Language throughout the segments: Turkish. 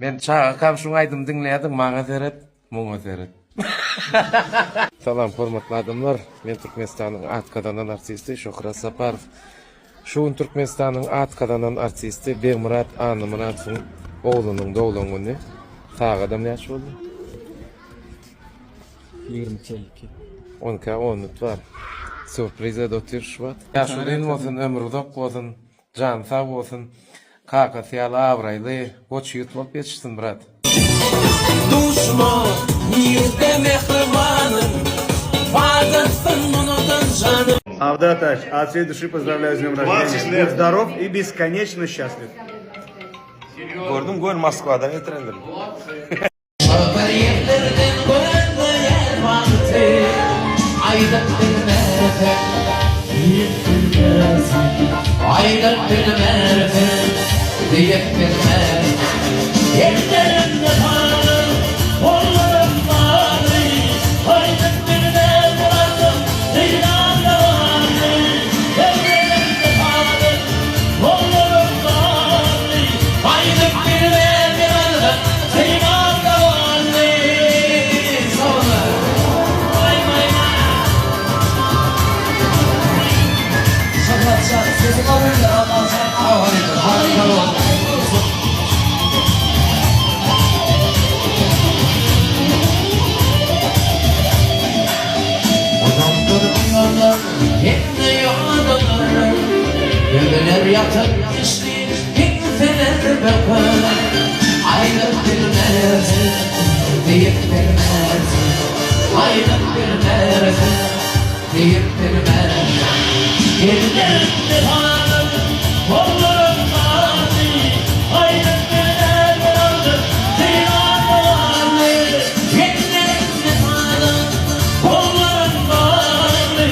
Men çağa kamşuň aýdym diňleýärdim, maňa seret, muňa seret. Salam hormatly adamlar, men Türkmenistanyň Atkadanan artisti Şöhret Saparow. Şu Türkmenistanyň Atkadanan artisti Begmurat Anymynatyň oglunyň dowlan güni. Sağadam näçe boldy? 22. 10 var. Sürprize dotyrş wat. Ýaşulyn bolsun, ömür uzak bolsun, jan sag bolsun. Kaka syýaly abraýly, goç ýut bolup ýetişsin brat. Düşman, yüzde mehribanım, fazlasın unutan canım. Авдатач, от всей души поздравляю с днем рождения. Будь здоров и бесконечно счастлив. Gördüm gol Moskva'dan getirendir. Şoför yerlerden koyanda yer vardı. Ayda bilmezdim, deyip bilmezdim. Ayda bilmezdim, deyip bilmezdim. Yerlerimde parım, kollarım vardı. Ayda bilmezdim, dünyada vardı. Yerlerimde parım, kollarım vardı. Ayda bilmezdim, dünyada vardı. Sonra, vay vay vay. Şakatçak, sesi kalınca ama sen harika oldu. Yine yağdılar, göbeler yatıp düştü, kimseler bakar. Ayrılık bilmezsin, deyip bilmezsin. Ayrılık bilmezsin, deyip bilmezsin. Yerlerinde hanım, kollarım vardı. Ayrılık bilmezsin, ziyan vardı. Yerlerinde hanım, kollarım vardı.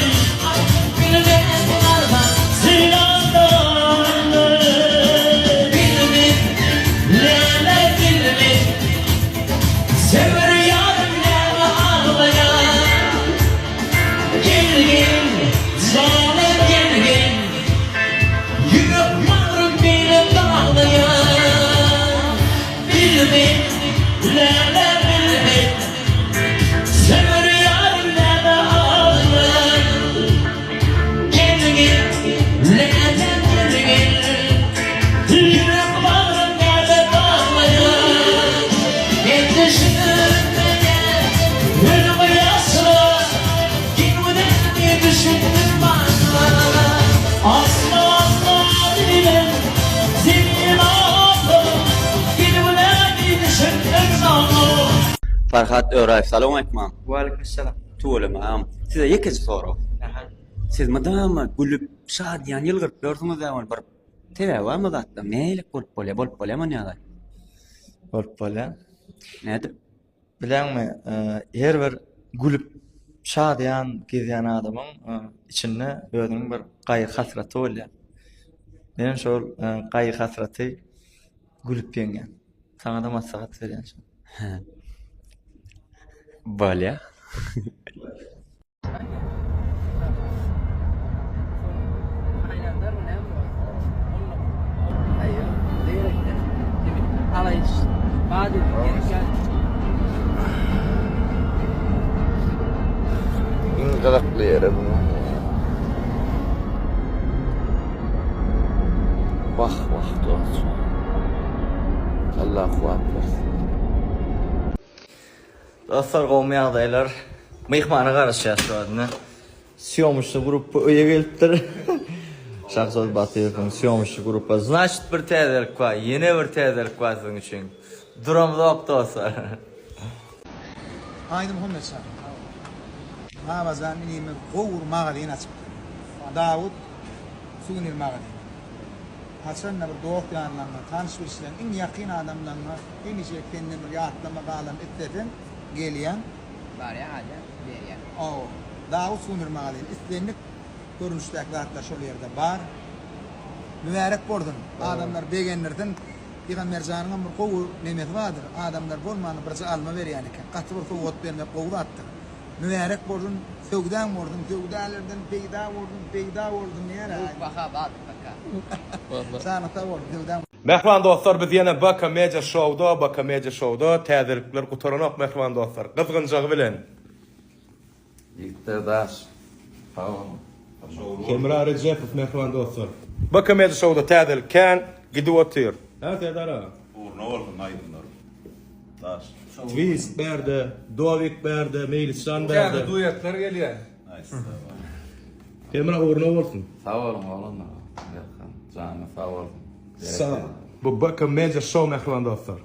Farhat Öray, salam alaykum. Waalaikumsalam. Tuğulum, size yekinci soru. Siz madama gülüp şadiyan yılgırıp gördünüz zaman bir teve var mı zaten? Meylik bolup bolya mı ne aday? Bolup bolya. Nedir? Bilenmi, her bir gülüp şadyan gezýän adamyň içinde özüniň bir gaýy hasraty bolýar. Benim şol gaýy hasraty gülüp ýengen. Saňa da maslahat berýän şol. Bolya. İnqilaqlı ýere bu. Vah dost. Allahu akbar. Dostlar, gowmy ýagdaýlar, myhmana garaşýar şu adna. Syýomuşly gruppa öýe gelipdir. Şahzod Batyýewiň syýomuşly gruppa. Значит, bir täzelik bar, ýene bir täzelik bar siziň üçin. Duramyzok dostlar. Haydi Muhammed Şah. Ha zamin min qawr magalin açıp. Davud sugunir magalin. Hasan bir dost ýanlarynda tanış birisinden iň ýakyn adamlarna iniş kendini bir ýatlama galan etdedin gelýän. Var ya hadi berýär. O Davud sugunir magalin islenlik görünüşdäki zatlar şol ýerde bar. Mübarek bordun. Adamlar begenlerden Peygamber janyň bir gowy nemeti vardır. Adamlar bolmany bir alma berýän eken. Gaty bir gowat bermep gowy atdy. Mübarek bordun, söwdan bordun, söwdalardan peyda bordun, näme? Baka bak baka. Sana ta bordun, söwdan. Mehman dostlar, biz yine Baka Media Show'da täzelikler gutaranok mehman dostlar. Kızgıncağı bilen. Yigitlerdaş. Tamam. Kemra Recepov mehman dostlar. Baka Media Show'da täzelik kan gidip otyr. Ha tädara. Uğurna olsun aydınlar. Daş. Twist berdi, Dovik berdi, Melishan berdi. Duyetler geliyor. Nice. Kemra uğurna olsun. Sağ olun oğlum. Canım sağ olun. Sağ. Bu Baka Media Show mehman dostlar.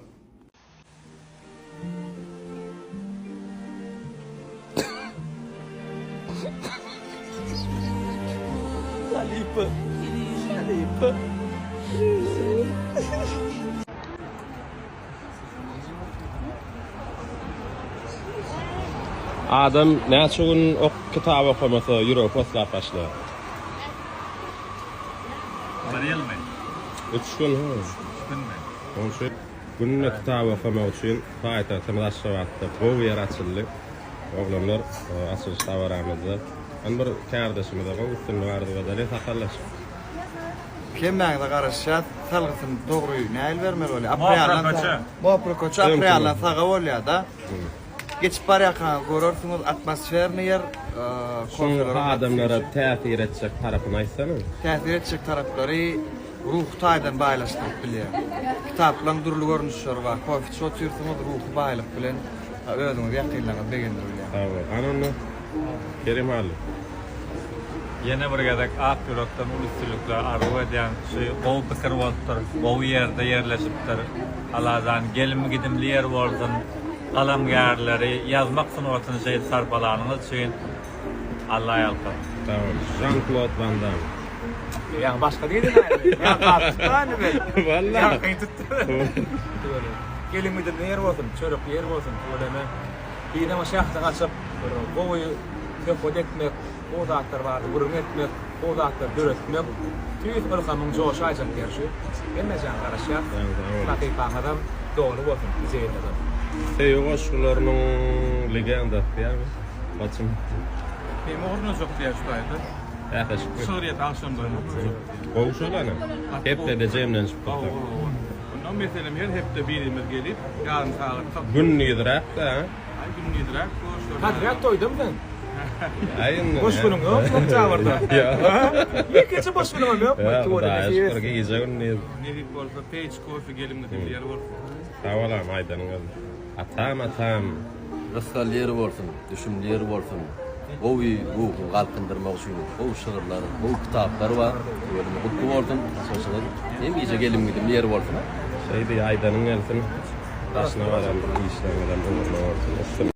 Adam näçe gün ok kitap okumasa ýürek postlap başlar. Bir yıl mı? 3 gün ha. 3 gün mü? Onşu günne kitap okumak üçin paýta temadaşşawatda bu ýer açyldy. Oglanlar açyl tawaramyzda. Bir kardeşimiz de üstünde vardı ve de takallar. Kemmäňde garaşýat, salgysyn dogry näil bermeli boli. Moprikoça. Moprikoça apreldan saga bolýar da. Geçip barýakan görürsiňiz atmosferni ýer Şoň adamlara täsir etjek tarapyny aýtsana. täsir etjek taraplary ruh taýdan baýlaşdyryp bilýär. Kitaplan durly görnüşler bar. Kofi çotyrsyňyz ruhy baýlyk bilen özüňiz ýakynlaňyz begendir bilýär. Tamam. Ananı Kerim Ali. Yine bir gedek ak yürekten üstünlükle arzu eden şey o pikir bolupdyr. O ýerde ýerleşipdir. Alazan gelim gidimli yer bolsun. Kalamgerleri yazmak sunatını şey sarpalarınız için Allah yalkar. Tamam. Jean-Claude Van Damme. Yani başka değil mi? Ya kalktı hani be. Vallahi. Ya kayıt tuttu. Gelin midir ne yer olsun, çörük yer olsun. Öyle mi? Yine ama şahtan açıp, kovuyu köpöd etmek, o da aktar vardı, vurun etmek, o da aktar döretmek. Tüyüz ılkamın coşu ayacak yer şu. Gelmeyeceğim karışık. Dakika adam doğru olsun, güzel adam. Seýoşlarynyň legendasy ýa-ni. Baçym. Benim oğlum çok diye şuaydı. Ýa-da Suriye akşam böyle. Gowşulana. Hep de jemden çykypdy. Ondan mesela hep de birimiz gelip yarın saat Gün ýydyrak da. ay gün yedirak. Kadrat doydum ben. Aýyn. Boş günüm yok, çok çağırdı. Ya. Bir gece boş günüm yok. Ya, da bir gece gün Ne bir bolsa page kofi gelimde bir yer var. Tawalam aýdanyň. Atam. Rıskal yer bolsun, düşümli yer bolsun. O ruhu galkındırmak üçin o şygyrlar, o kitaplar bar. Ýolum gutly bolsun, soşalar. Hem iýe gelim gidim yer bolsun. Şeýdi aýdanyň gelsin. Daşna baran işlemeden bolsun.